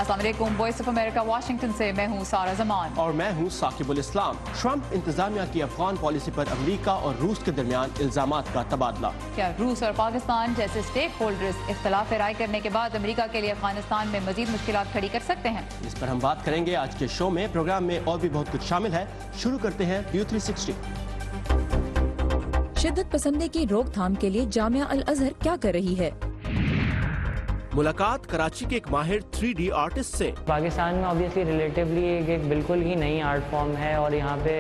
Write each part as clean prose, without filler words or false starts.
अस्सलाम वालेकुम, voice of America Washington से मैं हूँ सारा जमान और मैं हूँ साकिबुल इस्लाम। ट्रंप इंतजामिया की अफगान पॉलिसी पर अमेरिका और रूस के दरमियान इल्जामात का तबादला। क्या रूस और पाकिस्तान जैसे स्टेक होल्डर्स इख्तलाफ राय करने के बाद अमेरिका के लिए अफगानिस्तान में मजीद मुश्किलात खड़ी कर सकते हैं? इस पर हम बात करेंगे आज के शो में। प्रोग्राम में और भी बहुत कुछ शामिल है। शुरू करते हैं व्यू 360। शिद्दत पसंदी की रोकथाम के लिए जामिया अल अजहर क्या कर रही है? मुलाकात कराची के एक माहिर 3D आर्टिस्ट से। पाकिस्तान में ऑब्वियसली रिलेटिवली एक बिल्कुल ही नई आर्ट फॉर्म है और यहाँ पे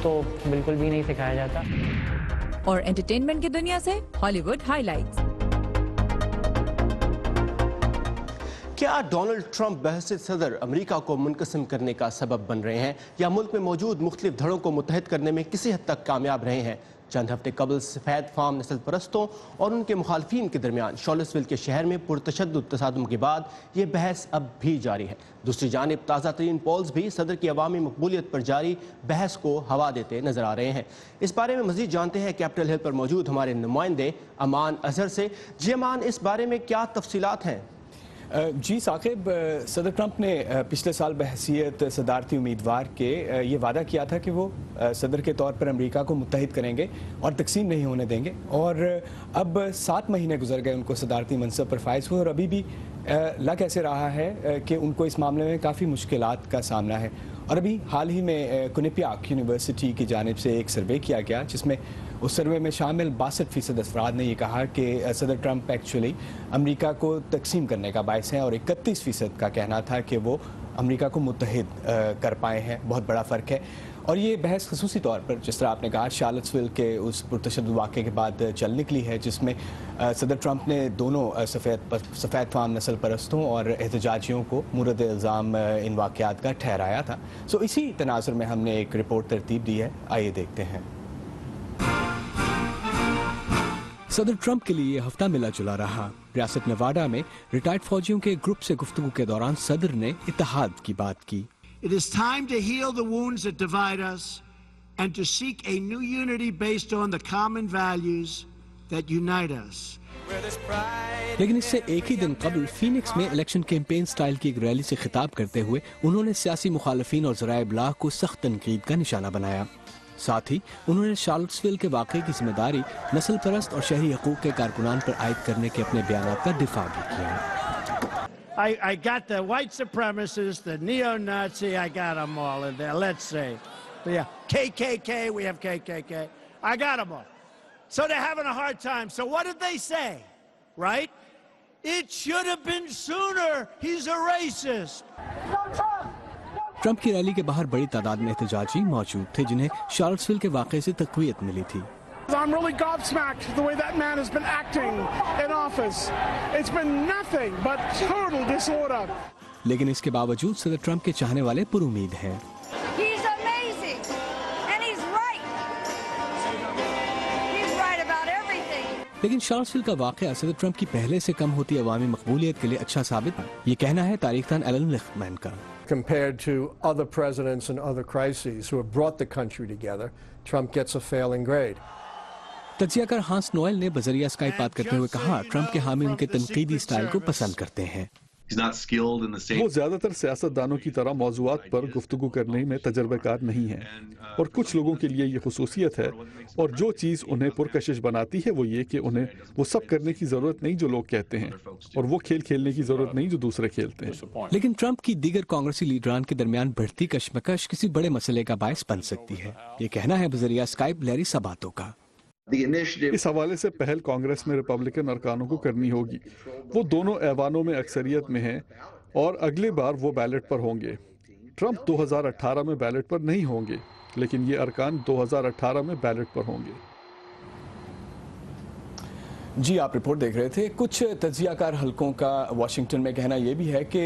तो बिल्कुल भी नहीं सिखाया जाता। और एंटरटेनमेंट की दुनिया से हॉलीवुड हाइलाइट्स। क्या डोनाल्ड ट्रंप बहसीत सदर अमेरिका को मुनक़सिम करने का सबब बन रहे हैं या मुल्क में मौजूद मुख्तलिफ धड़ों को मुत्तहिद करने में किसी हद तक कामयाब रहे हैं? चंद हफ्ते कबल सफ़ेद फार्म नस्ल परस्तों और उनके मुखालफीन के दरमियान शार्लट्सविल के शहर में पुरतशद्दुद तसादुम के बाद ये बहस अब भी जारी है। दूसरी जानिब ताज़ा तरीन पोल्स भी सदर की अवामी मकबूलियत पर जारी बहस को हवा देते नजर आ रहे हैं। इस बारे में मजीद जानते हैं कैपिटल हिल पर मौजूद हमारे नुमाइंदे अमान अजहर से। जी अमान, इस बारे में क्या तफसीलात हैं? जी साकिब, सदर ट्रंप ने पिछले साल बहसीत सदारती उम्मीदवार के ये वादा किया था कि वो सदर के तौर पर अमेरिका को मुत्तहिद करेंगे और तकसीम नहीं होने देंगे। और अब 7 महीने गुजर गए उनको सदारती मनसब पर फाइज हुए और अभी भी लग ऐसे रहा है कि उनको इस मामले में काफ़ी मुश्किलात का सामना है। और अभी हाल ही में कुनिपियाक यूनिवर्सिटी की जानिब से एक सर्वे किया गया जिसमें उस सर्वे में शामिल 62% अफराद ने ये कहा कि सदर ट्रंप एक्चुअली अमेरिका को तकसीम करने का बायस हैं और 31% का कहना था कि वो अमेरिका को मुत्तहिद कर पाए हैं। बहुत बड़ा फ़र्क है। और ये बहस ख़ुसूसी तौर पर जिस तरह आपने कहा शार्लट्सविल के उस पुरतशद्दुद वाक़े के बाद चल निकली है जिसमें सदर ट्रंप ने दोनों सफ़ेद फाम नस्ल परस्तों और एहतजाजियों को मुरद इल्ज़ाम इन वाक़यात का ठहराया था। सो इसी तनाज़ुर में हमने एक रिपोर्ट तरतीब दी है, आइए देखते हैं। सदर ट्रंप के लिए हफ्ता मिला जुला रहा। रियासत नेवाडा में रिटायर्ड फौजियों के ग्रुप से गुफ्तगू के दौरान सदर ने इत्तेहाद की बात की। It is time to heal the wounds that divide us and to seek a new unity based on the common values that unite us. लेकिन इससे एक ही दिन कबल फीनिक्स में इलेक्शन कैंपेन स्टाइल की एक रैली से खिताब करते हुए उन्होंने सियासी मुखालफीन और ज़राए इब्लाग को सख्त तनकीद का निशाना बनाया। साथ ही उन्होंने शार्लट्सविल के वाक़े की जिम्मेदारी नस्ल परस्त और शहरी हकूक़ के कारकुनान पर आयद करने के अपने बयानात का दिफा भी किया। I got the white supremacists, the neo-Nazi, I got them all in there, let's say. But yeah, KKK, we have KKK. I got them all. So they're having a hard time. So what did they say? Right? It should have been sooner. He's a racist. Trump की rally के बाहर बड़ी तादाद में एहतजाजी मौजूद थे जिन्हें शार्लट्सविल के वाक़े से तक़वियत मिली थी। I'm really gobsmacked the way that man has been acting in office. It's been nothing but total disorder. लेकिन इसके बावजूद सदर ट्रंप के चाहने वाले पुरुमीद हैं। He's amazing and he's right. He's right about everything. लेकिन शार्लट्सविल का वाक़या सदर ट्रंप की पहले से कम होती अवामी मकबूलियत के लिए अच्छा साबित है। ये कहना है तारीख़दान एलन लिख्तमैन का। Compared to other presidents and other crises who have brought the country together, Trump gets a failing grade. तज्जियाकार हांस नोएल ने बजरिया स्काइप बात करते हुए कहा ट्रंप के हामी उनके तनकीदी स्टाइल को पसंद करते हैं। वो ज्यादातर सियासतदानों की तरह मौज़ूआत पर गुफ्तगू करने में तजर्बेकार नहीं है और कुछ लोगों के लिए ये खुसूसियत है और जो चीज़ उन्हें पुरकशिश बनाती है वो ये कि उन्हें वो सब करने की ज़रूरत नहीं जो लोग कहते हैं और वो खेल खेलने की ज़रूरत नहीं जो दूसरे खेलते हैं। लेकिन ट्रंप की दीगर कांग्रेसी लीडरान के दरमियान बढ़ती कशमकश किसी बड़े मसले का बायस बन सकती है। ये कहना है बजरिया स्काइप लैरी सबातो का। इस हवाले से पहल कांग्रेस में रिपब्लिकन अरकानों को करनी होगी। वो दोनों ऐवानों में अक्सरियत में हैं और अगली बार वो बैलेट पर होंगे। ट्रंप 2018 में बैलेट पर नहीं होंगे लेकिन ये अरकान 2018 में बैलेट पर होंगे। जी आप रिपोर्ट देख रहे थे। कुछ तज्जियाकार हलकों का वाशिंगटन में कहना यह भी है कि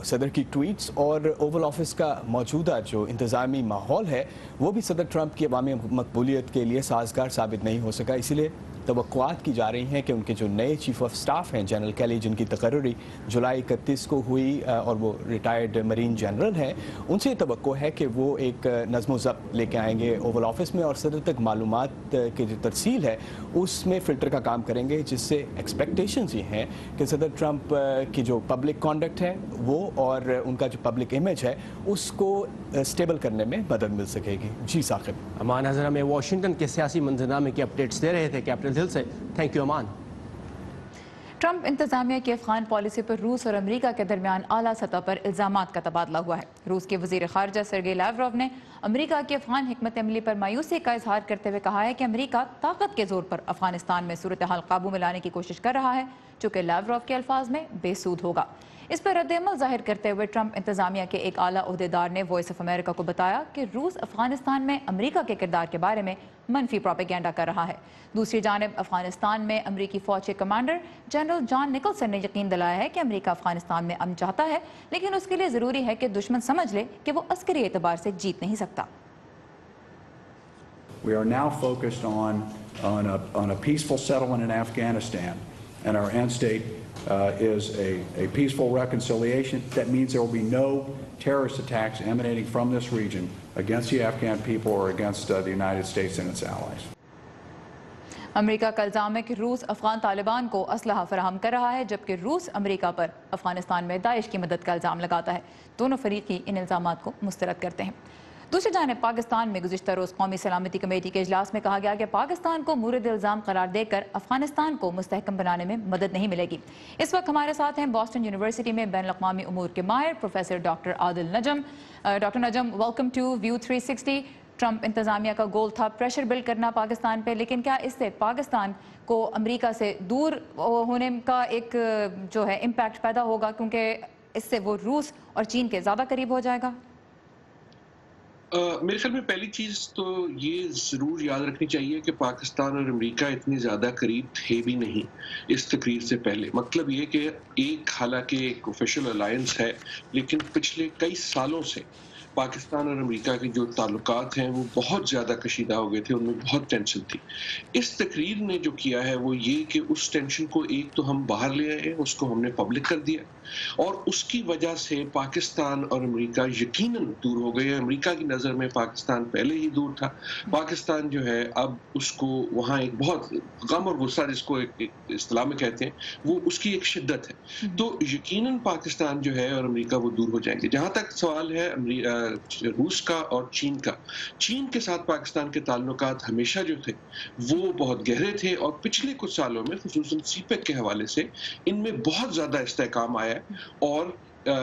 सदर की ट्वीट्स और ओवल ऑफिस का मौजूदा जो इंतज़ामी माहौल है वो भी सदर ट्रंप की अवामी मकबूलियत के लिए साजगार साबित नहीं हो सका। इसीलिए توقعات کی جا رہی ہیں کہ ان کے جو نئے چیف آف سٹاف ہیں جنرل کیلی، جن کی تقرری جولائی 31 کو ہوئی اور وہ ریٹائرڈ مرین جنرل ہیں، ان سے توقع ہے کہ وہ ایک نظم و ضبط لے کے آئیں گے اوول آفس میں اور صدر تک معلومات کی جو ترسیل ہے اس میں فلٹر کا کام کریں گے، جس سے ایکسپیکٹیشنز یہ ہیں کہ صدر ٹرمپ کی جو پبلک کانڈکٹ ہے وہ اور ان کا جو پبلک امیج ہے اس کو سٹیبل کرنے میں مدد مل سکے گی۔ جی ثاقب۔ امان حضر ہمیں واشنگٹن کے سیاسی منظرنامے کے اپڈیٹس دے رہے تھے کیپٹل ہل سے۔ تھینک یو امان۔ ٹرمپ انتظامیہ کی افغان پالیسی پر روس اور امریکہ کے درمیان اعلیٰ سطح پر الزامات کا تبادلہ ہوا ہے۔ روس کے وزیر خارجہ سرگئی لاوروف نے امریکہ کی افغان حکمت عملی پر مایوسی کا اظہار کرتے ہوئے کہا ہے کہ امریکہ طاقت کے زور پر افغانستان میں صورتحال قابو میں لانے کی کوشش کر رہا ہے، جو کہ لاوروف کے الفاظ میں بے سود ہوگا۔ اس پر رد عمل ظاہر کرتے ہوئے ٹرمپ انتظامیہ کے ایک اعلیٰ عہدیدار نے وائس آف امریکہ کو بتایا کہ روس افغانستان میں امریکہ کے کردار کے بارے میں منفی پروپیگنڈا کر رہا ہے۔ دوسری جانب افغانستان میں امریکی فوج کے کمانڈر جنرل جان نکلسن نے یقین دلایا ہے کہ امریکہ افغانستان میں امن چاہتا ہے، لیکن اس کے لیے ضروری ہے کہ دشمن سمجھ لے کہ وہ عسکری اعتبار سے جیت نہیں سکتا۔ We are now focused on a peaceful settlement in Afghanistan, and our end state is a peaceful reconciliation. That means there will be no terrorist attacks emanating from this region against the Afghan people or against the United States and its allies. امریکہ کا الزام ہے کہ روس افغان طالبان کو اسلحہ فراہم کر رہا ہے، جبکہ روس امریکہ پر افغانستان میں داعش کی مدد کا الزام لگاتا ہے۔ دونوں فریقی ان الزامات کو مسترد کرتے ہیں۔ دوسری جانب پاکستان میں گزشتہ روز قومی سلامتی کمیٹی کے اجلاس میں کہا گیا کہ پاکستان کو مورد الزام قرار دے کر افغانستان کو مستحکم بنانے میں مدد نہیں ملے گی۔ اس وقت ہمارے ساتھ ہیں بوسٹن یونیورسٹی میں بین الاقوامی امور کے ماہر professor doctor Adil Najm. Doctor Najm, welcome to View 360۔ Trump انتظامیہ کا گول تھا پریشر بلڈ کرنا پاکستان پہ، لیکن کیا اس سے پاکستان کو امریکہ سے دور ہونے کا ایک جو ہے امپیکٹ پیدا ہوگا، کیونکہ اس سے وہ روس اور چین کے زیادہ قریب ہو جائے گا؟ میرے خیال میں پہلی چیز تو یہ ضرور یاد رکھنی چاہیے کہ پاکستان اور امریکہ اتنے زیادہ قریب تھے بھی نہیں اس تقریر سے پہلے۔ مطلب یہ کہ ایک حالانکہ ایک آفیشیل الائنس ہے، لیکن پچھلے کئی سالوں سے پاکستان اور امریکہ کے جو تعلقات ہیں وہ بہت زیادہ کشیدہ ہو گئے تھے، ان میں بہت ٹینشن تھی۔ اس تقریر نے جو کیا ہے وہ یہ کہ اس ٹینشن کو ایک تو ہم باہر لے آئے، اس کو ہم نے پبلک کر دیا، اور اس کی وجہ سے پاکستان اور امریکہ یقیناً دور ہو گئے۔ امریکہ کی نظر میں پاکستان پہلے ہی دور تھا۔ پاکستان جو ہے اب اس کو وہاں ایک بہت غم اور غصہ جس کو ایک اصطلاح میں کہتے ہیں وہ اس کی ایک شدت ہے، تو یقیناً پاکستان جو ہے اور امریکہ وہ دور ہو جائیں گے۔ جہاں تک سوال ہے روس کا اور چین کا، چین کے ساتھ پاکستان کے تعلقات ہمیشہ جو تھے وہ بہت گہرے تھے، اور پچھلے کچھ سالوں میں خصوصاً سی پیک کے حوالے سے ان میں بہت زیادہ استحکام آیا ہے اور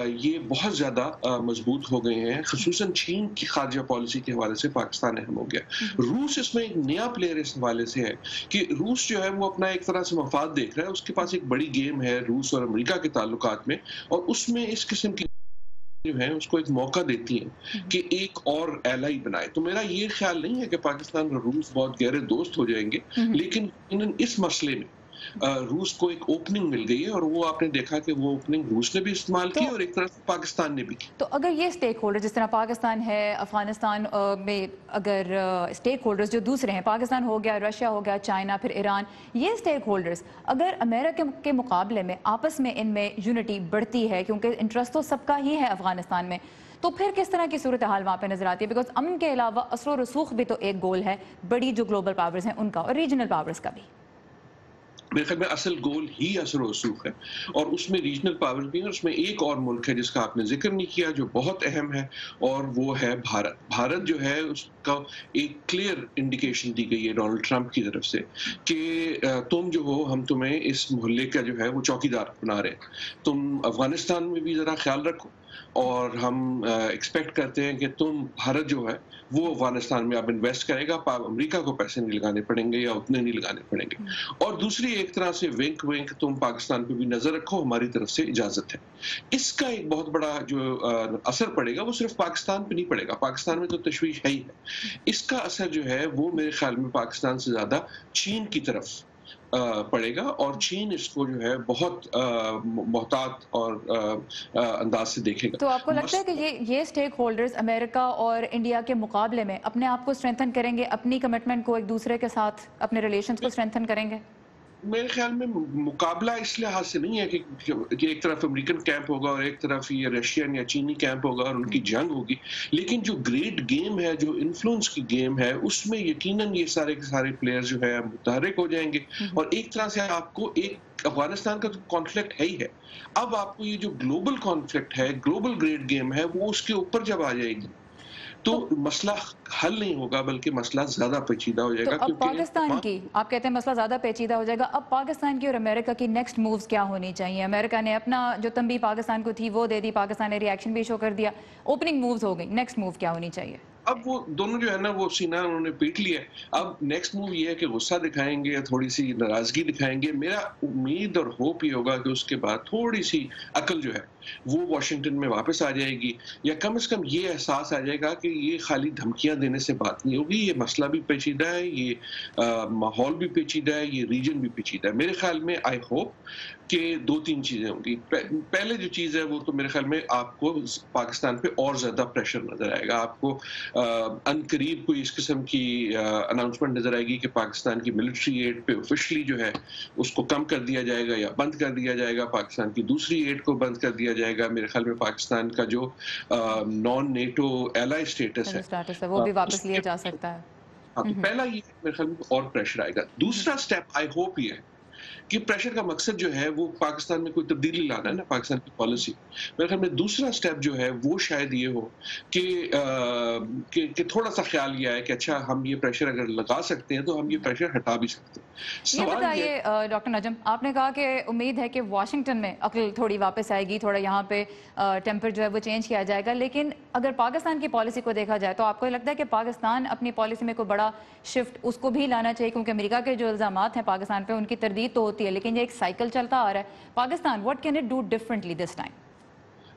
یہ بہت زیادہ مضبوط ہو گئے ہیں۔ خصوصاً چین کی خارجہ پالیسی کے حوالے سے پاکستان اہم ہو گیا۔ روس اس میں ایک نیا پلیئر اس حوالے سے ہے کہ روس جو ہے وہ اپنا ایک طرح سے مفاد دیکھ رہا ہے، اس کے پاس ایک بڑی گیم ہے روس اور امریکہ کے تعلقات میں، اور اس میں اس قسم کی جو ہے اس کو ایک موقع دیتی ہیں کہ ایک اور ایلائی بنائے۔ تو میرا یہ خیال نہیں ہے کہ پاکستان اور روس بہت گہرے دوست ہو جائیں گے، لیکن اس مسئلے میں روس کو ایک اوپننگ مل گئی ہے، اور وہ آپ نے دیکھا کہ وہ اوپننگ روس نے بھی استعمال کی اور ایک طرح سے پاکستان نے بھی کی۔ تو اگر یہ اسٹیک ہولڈر جس طرح پاکستان ہے، افغانستان میں اگر اسٹیک ہولڈرز جو دوسرے ہیں، پاکستان ہو گیا، رشیا ہو گیا، چائنا، پھر ایران، یہ اسٹیک ہولڈرز اگر امریکہ کے مقابلے میں آپس میں ان میں یونٹی بڑھتی ہے، کیونکہ انٹرسٹ تو سب کا ہی ہے افغانستان میں، تو پھر کس طرح کی صورتحال وہاں پہ نظر آتی ہے؟ بیکاز امن کے علاوہ اثر و رسوخ بھی تو ایک گول ہے، بڑی جو گلوبل پاورز ہیں ان کا اور ریجنل پاورز کا بھی۔ میرے خیال میں اصل گول ہی اثر و رسوخ ہے، اور اس میں ریجنل پاور بھی ہے، اور اس میں ایک اور ملک ہے جس کا آپ نے ذکر نہیں کیا جو بہت اہم ہے، اور وہ ہے بھارت۔ بھارت جو ہے اس کا ایک کلیئر انڈیکیشن دی گئی ہے ڈونلڈ ٹرمپ کی طرف سے کہ تم جو ہو، ہم تمہیں اس محلے کا جو ہے وہ چوکیدار بنا رہے ہیں، تم افغانستان میں بھی ذرا خیال رکھو، اور ہم ایکسپیکٹ کرتے ہیں کہ تم بھارت جو ہے وہ افغانستان میں اب انویسٹ کرے گا، امریکہ کو پیسے نہیں لگانے پڑیں گے یا اتنے نہیں لگانے پڑیں گے، اور دوسری ایک طرح سے ونک ونک تم پاکستان پہ بھی نظر رکھو، ہماری طرف سے اجازت ہے۔ اس کا ایک بہت بڑا جو اثر پڑے گا وہ صرف پاکستان پہ نہیں پڑے گا، پاکستان میں تو تشویش ہے ہی ہے، اس کا اثر جو ہے وہ میرے خیال میں پاکستان سے زیادہ چین کی طرف पड़ेगा और चीन इसको जो है बहुत मोहतात और अंदाज से देखेगा। तो आपको लगता है कि ये स्टेक होल्डर्स अमेरिका और इंडिया के मुकाबले में अपने आप को स्ट्रेंथन करेंगे, अपनी कमिटमेंट को एक दूसरे के साथ, अपने रिलेशंस को स्ट्रेंथन करेंगे? मेरे ख्याल में मुकाबला इस लिहाज से नहीं है कि एक तरफ अमेरिकन कैंप होगा और एक तरफ ये रशियन या चीनी कैंप होगा और उनकी जंग होगी, लेकिन जो ग्रेट गेम है, जो इन्फ्लुएंस की गेम है, उसमें यकीनन ये सारे के सारे प्लेयर्स जो है मुतहर्रिक हो जाएंगे और एक तरह से आपको एक अफगानिस्तान का तो कॉन्फ्लिक्ट है ही है, अब आपको ये जो ग्लोबल कॉन्फ्लिक्ट है, ग्लोबल ग्रेट गेम है, वो उसके ऊपर जब आ जाएगी तो मसला हल नहीं होगा बल्कि मसला ज्यादा पेचीदा हो जाएगा। तो अब पाकिस्तान की, आप कहते हैं मसला ज्यादा पेचीदा हो जाएगा, अब पाकिस्तान की और अमेरिका की नेक्स्ट मूव्स क्या होनी चाहिए? अमेरिका ने अपना जो तंबी पाकिस्तान को थी वो दे दी, पाकिस्तान ने रिएक्शन भी शो कर दिया, ओपनिंग मूव्स हो गई, नेक्स्ट मूव क्या होनी चाहिए? अब वो दोनों जो है ना वो सीना उन्होंने पीट लिया। अब नेक्स्ट मूव ये है कि गुस्सा दिखाएंगे, थोड़ी सी नाराजगी दिखाएंगे। मेरा उम्मीद और होप ये होगा कि उसके बाद थोड़ी सी अकल जो है वो वाशिंगटन में वापस आ जाएगी, या कम से कम ये एहसास आ जाएगा कि ये खाली धमकियां देने से बात नहीं होगी, ये मसला भी पेचीदा है, ये माहौल भी पेचीदा है, ये रीजन भी पेचीदा है। मेरे ख्याल में आई होप कि 2-3 चीजें होंगी। पहले जो चीज है वो तो मेरे ख्याल में आपको पाकिस्तान पे और ज्यादा प्रेशर नजर आएगा, आपको अनकरीब कोई इस किस्म की अनाउंसमेंट नजर आएगी कि पाकिस्तान की मिलिट्री एड पे ऑफिशियली जो है उसको कम कर दिया जाएगा या बंद कर दिया जाएगा, पाकिस्तान की दूसरी एड को बंद कर दिया जाएगा। मेरे ख्याल में पाकिस्तान का जो नॉन नेटो एलाई स्टेटस है वो भी वापस लिया जा सकता है। हाँ, तो पहला ये मेरे ख्याल में और प्रेशर आएगा। दूसरा स्टेप आई होप ये है कि प्रेशर का मकसद जो है वो पाकिस्तान में कोई तब्दीली लाना है ना, पाकिस्तान की पॉलिसी। मेरे ख्याल में दूसरा स्टेप जो है वो शायद ये हो कि थोड़ा सा ख्याल ये आए कि अच्छा हम ये प्रेशर अगर लगा सकते हैं तो हम ये प्रेशर हटा भी सकते हैं। ये बताइए डॉक्टर नजम, आपने कहा कि उम्मीद है कि वाशिंगटन में अकल थोड़ी वापस आएगी, थोड़ा यहाँ पे टेम्पर जो है वो चेंज किया जाएगा, लेकिन अगर पाकिस्तान की पॉलिसी को देखा जाए तो आपको लगता है कि पाकिस्तान अपनी पॉलिसी में कोई बड़ा शिफ्ट उसको भी लाना चाहिए? क्योंकि अमेरिका के जो इल्जामात हैं पाकिस्तान पे उनकी तरदीद तो होती है, लेकिन ये एक साइकिल चलता आ रहा है। Pakistan what can it do differently this time?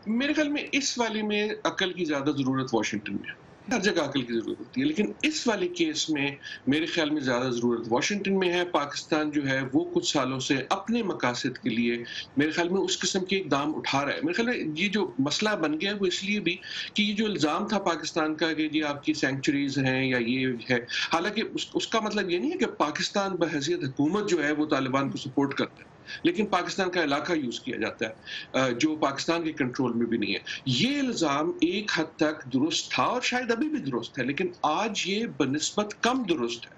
मेरे ख्याल में इस वाले में अकल की ज्यादा जरूरत वाशिंगटन में है, हर जगह अकल की जरूरत होती है, लेकिन इस वाले केस में मेरे ख्याल में ज्यादा जरूरत वाशिंगटन में है। पाकिस्तान जो है वो कुछ सालों से अपने मकासद के लिए मेरे ख्याल में उस किस्म के इकदाम उठा रहा है। मेरे ख्याल में ये जो मसला बन गया है वो इसलिए भी कि ये जो इल्जाम था पाकिस्तान का कि जी आपकी सेंचुरीज हैं या ये है, हालांकि उसका मतलब ये नहीं है कि पाकिस्तान बहैसियत हुकूमत जो है वो तालिबान को सपोर्ट करता है, लेकिन पाकिस्तान का इलाका यूज किया जाता है जो पाकिस्तान के कंट्रोल में भी नहीं है। ये इल्जाम एक हद तक दुरुस्त था और शायद अभी भी दुरुस्त है, लेकिन आज ये बनिस्बत कम दुरुस्त है।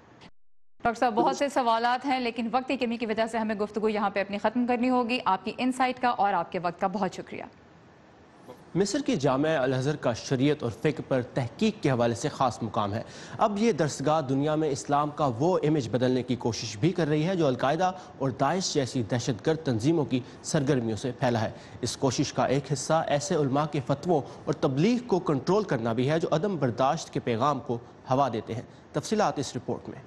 डॉक्टर साहब, बहुत से सवालात हैं, लेकिन वक्त की कमी की वजह से हमें गुफ्तगू यहाँ पे अपनी ख़त्म करनी होगी। आपकी इनसाइट का और आपके वक्त का बहुत शुक्रिया। मिस्र की जामिया अल अज़हर का शरीयत और फ़िक़्ह पर तहकीक के हवाले से ख़ास मुकाम है। अब ये दरसगाह दुनिया में इस्लाम का वो इमेज बदलने की कोशिश भी कर रही है जो अलकायदा और दाइश जैसी दहशतगर्द तंजीमों की सरगर्मियों से फैला है। इस कोशिश का एक हिस्सा ऐसे उलमा के फतवों और तबलीग को कंट्रोल करना भी है जो अदम बर्दाश्त के पैगाम को हवा देते हैं। तफसीलात इस रिपोर्ट में।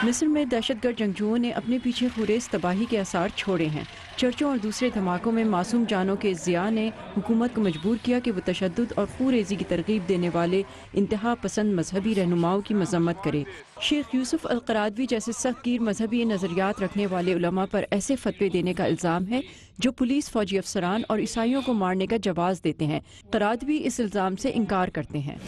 मिस्र में दहशतगर्द जंगजुओं ने अपने पीछे खुरेज तबाही के आसार छोड़े हैं। चर्चों और दूसरे धमाकों में मासूम जानों के ज़िया ने हुकूमत को मजबूर किया कि वो तशद्दुद और खुरेजी की तरगीब देने वाले इंतहा पसंद मजहबी रहनुमाओं की मजम्मत करे। शेख यूसुफ अल क़रादवी जैसे सख्तगीर मजहबी नज़रियात रखने वाले उलमा पर ऐसे फतवे देने का इल्ज़ाम है जो पुलिस, फौजी अफसरान और ईसाइयों को मारने का जवाज़ देते हैं। क़रादवी इस इल्ज़ाम से इनकार करते हैं।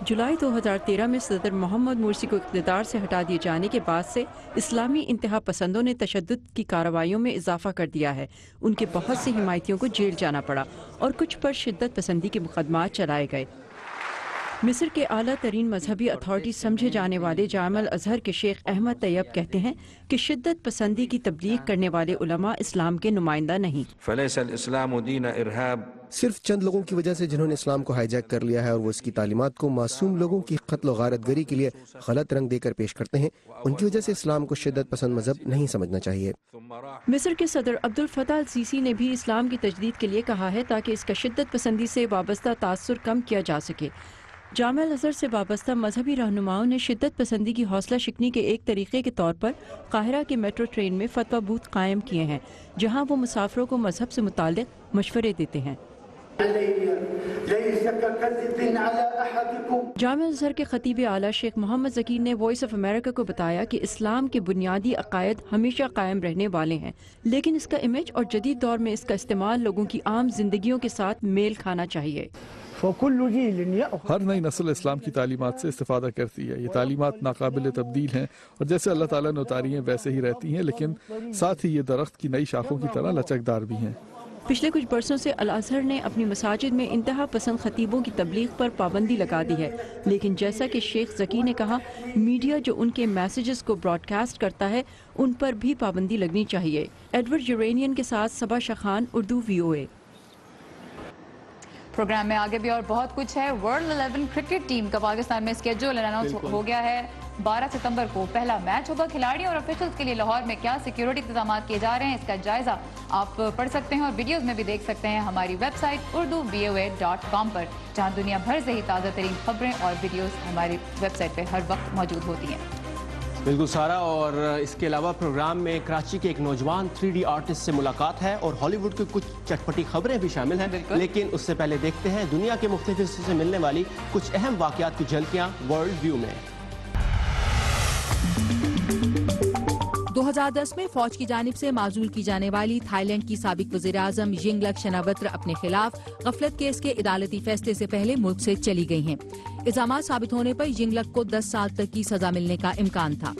जुलाई 2013 में सदर मोहम्मद मुर्सी को इक़्तिदार से हटा दिए जाने के बाद से इस्लामी इंतहा पसंदों ने तशद्दुद की कार्रवाइयों में इजाफा कर दिया है। उनके बहुत से हिमायतियों को जेल जाना पड़ा और कुछ पर शिद्दत पसंदी के मुकदमात चलाए गए। मिस्र के आला तरीन मजहबी अथॉरिटी समझे जाने वाले जामिया अल अज़हर के शेख अहमद तैयब कहते हैं कि शिद्दत पसंदी की तबलीग करने वाले उलमा इस्लाम के नुमाइंदा नहीं। सिर्फ चंद लोगों की वजह से जिन्होंने इस्लाम को हाईजैक कर लिया है और वो इसकी तालीमात को मासूम लोगों की कत्ल और गारतगरी के लिए गलत रंग देकर पेश करते हैं, उनकी वजह से इस्लाम को शिद्दत पसंद मजहब नहीं समझना चाहिए। मिस्र के सदर अब्दुल फताह अल सीसी ने भी इस्लाम की तजदीद के लिए कहा है ताकि इसका शिद्दत पसंदी से वाबस्ता तासुर कम किया जा सके। जामिया अल अज़हर से वाबस्ता मजहबी रहनुमाओं ने शिद्दत पसंदी की हौसला शिकनी के एक तरीके के तौर पर काहिरा के मेट्रो ट्रेन में फतवा बूथ कायम किए हैं, जहाँ वो मुसाफिरों को मजहब से मुताल्लिक़ मशवरे देते हैं। जामिया अज़हर के खतीब आला शेख मोहम्मद ज़कीर ने वॉइस ऑफ अमेरिका को बताया कि इस्लाम के बुनियादी अकायद हमेशा कायम रहने वाले हैं, लेकिन इसका इमेज और जदीद दौर में इसका इस्तेमाल लोगों की आम जिंदगियों के साथ मेल खाना चाहिए। हर नई नस्ल इस्लाम की तालीमात से इस्तेफादा करती है। ये तालीमात नाकाबिल तब्दील हैं और जैसे अल्लाह ताला ने उतारी हैं वैसे ही रहती हैं, लेकिन साथ ही ये दरख्त की नई शाखों की तरह लचकदार भी हैं। पिछले कुछ बरसों से अल अज़हर ने अपनी मसाजिद में इंतहा पसंद खतीबों की तबलीग पर पाबंदी लगा दी है, लेकिन जैसा कि शेख ज़की ने कहा, मीडिया जो उनके मैसेजेस को ब्रॉडकास्ट करता है उन पर भी पाबंदी लगनी चाहिए। एडवर्ड यूरेनियन के साथ सबा शाह खान, उर्दू VOA। प्रोग्राम में आगे भी और बहुत कुछ है। वर्ल्ड 11 क्रिकेट टीम का पाकिस्तान में स्केड्यूल अनाउंस हो गया है। 12 सितंबर को पहला मैच होगा। खिलाड़ियों और ऑफिशियल्स के लिए लाहौर में क्या सिक्योरिटी इंतजाम किए जा रहे हैं, इसका जायजा आप पढ़ सकते हैं और वीडियोस में भी देख सकते हैं हमारी वेबसाइट urduvoa.com पर, जहां दुनिया भर से ही ताज़ा तरीन खबरें और वीडियोस हमारी वेबसाइट पर हर वक्त मौजूद होती हैं। बिल्कुल सारा, और इसके अलावा प्रोग्राम में कराची के एक नौजवान 3D आर्टिस्ट से मुलाकात है और हॉलीवुड की कुछ चटपटी खबरें भी शामिल हैं। लेकिन उससे पहले देखते हैं दुनिया के मुख्तलिफ हिस्सों से मिलने वाली कुछ अहम वाक़यात की झलकियां वर्ल्ड व्यू में। 2010 में फौज की जानिब से माजूल की जाने वाली थाईलैंड की साबिक वज़ीर-ए-आज़म यिंगलक शेनावत्र अपने खिलाफ गफलत केस के अदालती फैसले से पहले मुल्क से चली गई हैं। इल्जामात साबित होने पर यिंगलक को 10 साल तक की सजा मिलने का इम्कान था।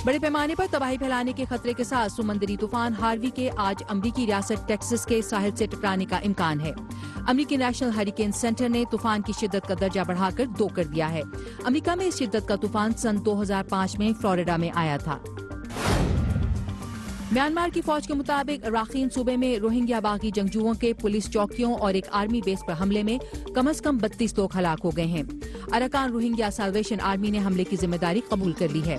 बड़े पैमाने पर तबाही फैलाने के खतरे के साथ समुंदरी तूफान हार्वी के आज अमरीकी रियासत टेक्सास के साहिल से टकराने का इम्कान है। अमरीकी नेशनल हरिकेन सेंटर ने तूफान की शिद्दत का दर्जा बढ़ाकर 2 कर दिया है। अमरीका में इस शिद्दत का तूफान सन 2005 में फ्लोरिडा में आया था। म्यांमार की फौज के मुताबिक राखीन सूबे में रोहिंग्या बागी जंगजुओं के पुलिस चौकियों और एक आर्मी बेस पर हमले में कम से कम 32 लोग हलाक हो गए हैं। अराकान रोहिंग्या साल्वेशन आर्मी ने हमले की जिम्मेदारी कबूल कर ली है।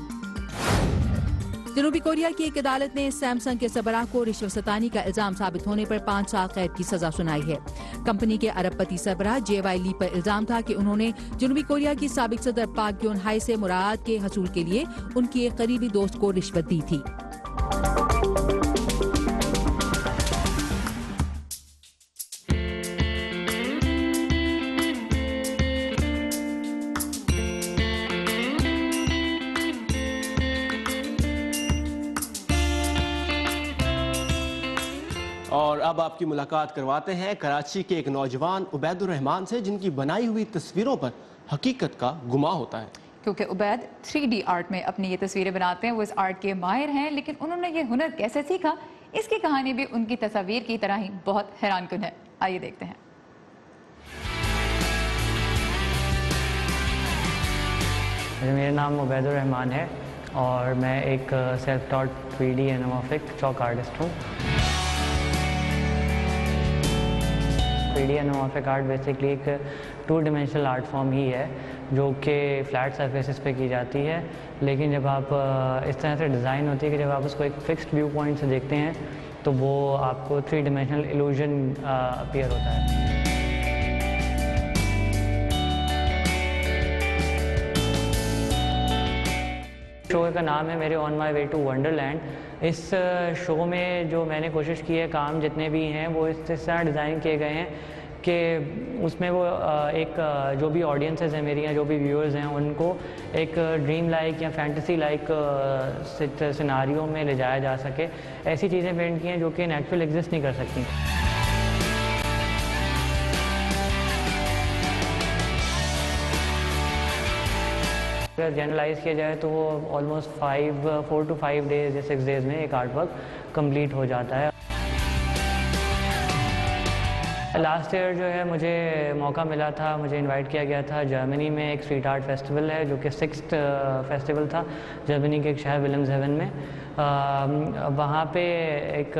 जनूबी कोरिया की एक अदालत ने सैमसंग के सरबराह को रिश्वत सतानी का इल्जाम साबित होने पर 5 साल कैद की सजा सुनाई है। कंपनी के अरबपति सरबराह JY ली पर इल्जाम था कि उन्होंने जनूबी कोरिया की साबिक सदर पाक ग्योन हाई से मुराद के हसूल के लिए उनकी एक करीबी दोस्त को रिश्वत दी थी। और अब आपकी मुलाकात करवाते हैं कराची के एक नौजवान उबैदुर रहमान से, जिनकी बनाई हुई तस्वीरों पर हकीकत का गुमा होता है। क्योंकि उबैद 3D आर्ट में अपनी ये तस्वीरें बनाते हैं, वो इस आर्ट के माहिर हैं, लेकिन उन्होंने ये हुनर कैसे सीखा, इसकी कहानी भी उनकी तस्वीर की तरह ही बहुत हैरानकुन है। आइए देखते हैं। मेरा नाम उबैदुर रहमान है और मैं एक self taught 3D anamorphic chalk artist हूँ। 3D एनामॉर्फिक आर्ट बेसिकली एक 2 डायमेंशनल आर्ट फॉर्म ही है जो कि फ्लैट सरफेसेस पे की जाती है, लेकिन जब आप इस तरह से डिज़ाइन होती है कि जब आप उसको एक फिक्स्ड व्यू पॉइंट से देखते हैं तो वो आपको 3 डायमेंशनल इल्यूजन अपीयर होता है। शो का नाम है मेरे on my way to Wonderland. इस शो में जो मैंने कोशिश की है, काम जितने भी हैं वो इस तरह डिज़ाइन किए गए हैं कि उसमें वो एक जो भी ऑडियंसेस हैं मेरी या जो भी व्यूअर्स हैं उनको एक ड्रीम लाइक या फैंटेसी लाइक सिनारियो में ले जाया जा सके। ऐसी चीज़ें पेंट की हैं जो कि इन एक्चुअल एग्जिस्ट नहीं कर सकती। जनरलाइज किया जाए तो वो ऑलमोस्ट 4 to 5 डेज या 6 डेज़ में एक आर्ट वर्क कम्प्लीट हो जाता है। लास्ट ईयर जो है मुझे मौका मिला था, मुझे इनवाइट किया गया था जर्मनी में एक स्ट्रीट आर्ट फेस्टिवल है जो कि 6th फेस्टिवल था जर्मनी के एक शहर विलियम्सहेवन में। वहाँ पे एक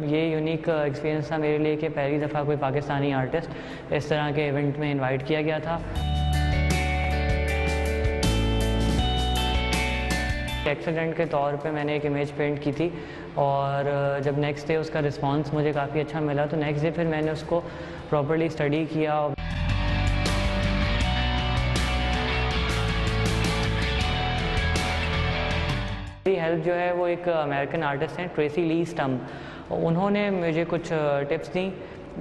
ये यूनिक एक्सपीरियंस था मेरे लिए कि पहली दफ़ा कोई पाकिस्तानी आर्टिस्ट इस तरह के इवेंट में इनवाइट किया गया था। एक्सीडेंट के तौर पे मैंने एक इमेज पेंट की थी और जब नेक्स्ट डे उसका रिस्पांस मुझे काफ़ी अच्छा मिला तो नेक्स्ट डे फिर मैंने उसको प्रॉपर्ली स्टडी किया। मेरी हेल्प जो है वो एक अमेरिकन आर्टिस्ट हैं ट्रेसी ली स्टम्प, उन्होंने मुझे कुछ टिप्स दी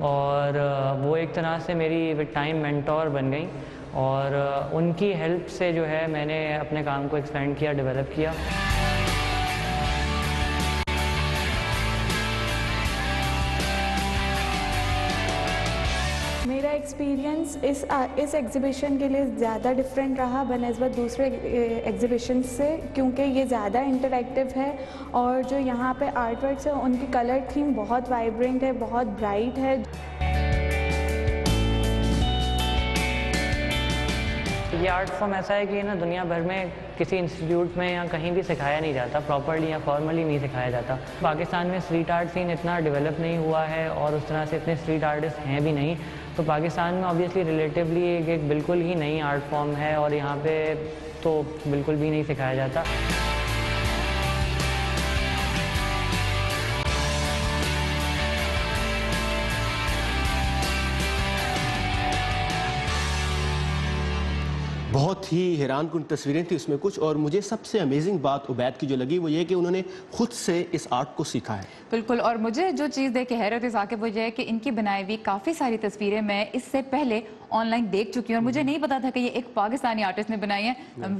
اور وہ ایک طرح سے میری ود ٹائم مینٹور بن گئیں، اور ان کی ہیلپ سے جو ہے میں نے اپنے کام کو ایکسپینڈ کیا، ڈیولپ کیا۔ میرا ایکسپیرینس اس ایگزیبیشن کے لیے زیادہ ڈفرینٹ رہا بنسبت دوسرے ایگزیبیشن سے، کیونکہ یہ زیادہ انٹریکٹیو ہے، اور جو یہاں پہ آرٹ ورکس ہیں ان کی کلر تھیم بہت وائبرنٹ ہے، بہت برائٹ ہے۔ یہ آرٹ فارم ایسا ہے کہ نا دنیا بھر میں کسی انسٹیٹیوٹ میں یا کہیں بھی سکھایا نہیں جاتا، پراپرلی یا فارملی نہیں سکھایا جاتا۔ پاکستان میں اسٹریٹ آرٹ سین اتنا ڈیولپ نہیں ہوا ہے، اور اس طرح سے اتنے اسٹریٹ آرٹسٹ ہیں بھی نہیں، تو پاکستان میں آبویسلی ریلیٹیولی ایک بالکل ہی نئی آرٹ فارم ہے، اور یہاں پہ تو بالکل بھی نہیں سکھایا جاتا۔ بہت ہی حیران کن تصویریں تھیں اس میں کچھ، اور مجھے سب سے امیزنگ بات عبید کی جو لگی وہ یہ کہ انہوں نے خود سے اس آرٹ کو سیکھا ہے۔ بالکل، اور مجھے جو چیز دیکھ کے حیرت ہے ثاقب وہ یہ ہے کہ ان کی بنائی ہوئی کافی ساری تصویریں میں اس سے پہلے آن لائن دیکھ چکی ہوں، اور مجھے نہیں پتا تھا کہ یہ ایک پاکستانی آرٹسٹ نے بنائی ہے۔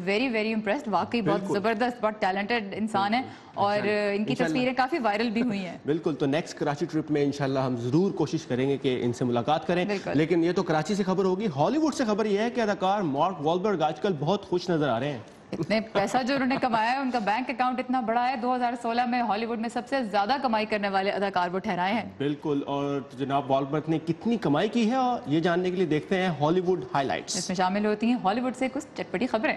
ویری ویری امپریسڈ، واقعی بہت زبردست، بہت ٹیلنٹڈ انسان ہے، اور ان کی تصویریں کافی وائرل بھی ہوئی ہیں۔ بالکل، تو نیکسٹ کراچی ٹرپ میں انشاءاللہ ہم ضرور کوشش کریں گے کہ ان سے ملاقات کریں، لیکن یہ تو کراچی سے خبر ہوگی۔ ہالی ووڈ سے خبر یہ ہے کہ اداکار مارک والبرگ آج کل بہت خوش نظر آ رہے ہیں۔ اتنے پیسہ جو انہوں نے کمایا ہے، ان کا بینک اکاؤنٹ اتنا بڑا ہے، 2016 میں ہالی ووڈ میں سب سے زیادہ کمائی کرنے والے اداکار وہ ٹھہرائے ہیں۔ بالکل، اور جناب والبرگ نے کتنی کمائی کی ہے یہ جاننے کے لیے دیکھتے ہیں ہالی ووڈ ہائی لائٹس۔ اس میں شامل ہوتی ہیں ہالی ووڈ سے کچھ چٹپٹی خبریں۔